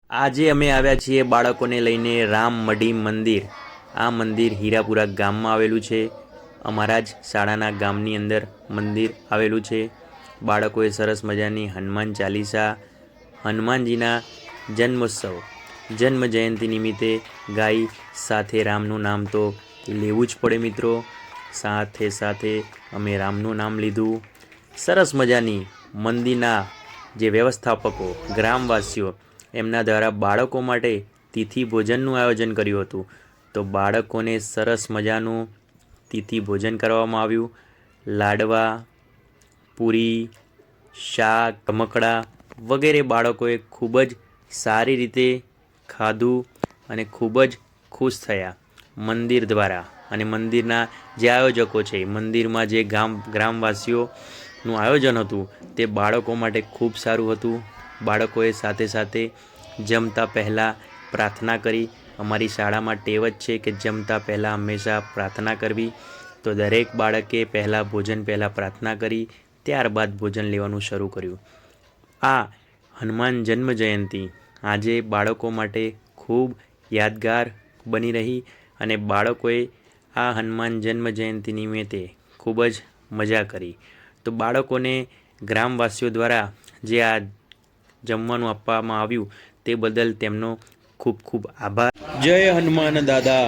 આજે અમે આવ્યા છીએ બાળકોને લઈને રામ મઢી મંદિર। આ મંદિર હીરાપુરા ગામમાં આવેલું છે। અમારા જ શાળાના ગામની અંદર મંદિર આવેલું છે। બાળકોએ સરસ મજાની હનુમાન ચાલીસા, હનુમાનજીના જન્મોત્સવ, જન્મ જયંતિ નિમિત્તે ગાઈ। સાથે રામનું નામ તો લેવું જ પડે મિત્રો। સાથે સાથે અમે રામનું નામ લીધું। સરસ મજાની મંદિરના જે વ્યવસ્થાપકો, ગ્રામવાસીઓ એમના દ્વારા બાળકો માટે તિથિ ભોજનનું આયોજન કર્યું હતું। તો બાળકોને સરસ મજાનું તિથિ ભોજન કરવામાં આવ્યું। લાડવા, પૂરી, શાક, રમકડા વગેરે બાળકોએ ખૂબ જ સારી રીતે ખાધું અને ખૂબ જ ખુશ થયા મંદિર દ્વારા। અને મંદિરના જે આયોજકો છે, મંદિરમાં જે ગ્રામવાસીઓનું આયોજન હતું તે બાળકો માટે ખૂબ સારું હતું। બાળકોએ સાથે સાથે જમતા પહેલાં પ્રાર્થના કરી। અમારી શાળામાં ટેવ જ છે કે જમતા પહેલાં હંમેશા પ્રાર્થના કરવી। તો દરેક બાળકે ભોજન પહેલાં પ્રાર્થના કરી, ત્યારબાદ ભોજન લેવાનું શરૂ કર્યું। આ હનુમાન જન્મ જયંતિ આજે બાળકો માટે ખૂબ યાદગાર બની રહી અને બાળકોએ આ હનુમાન જન્મ જયંતિ નિમિત્તે ખૂબ જ મજા કરી। તો બાળકોને ગ્રામવાસીઓ દ્વારા જે આ જમવાનું આપવામાં આવ્યું તે બદલ તેમનો ખૂબ ખૂબ આભાર। જય હનુમાન દાદા।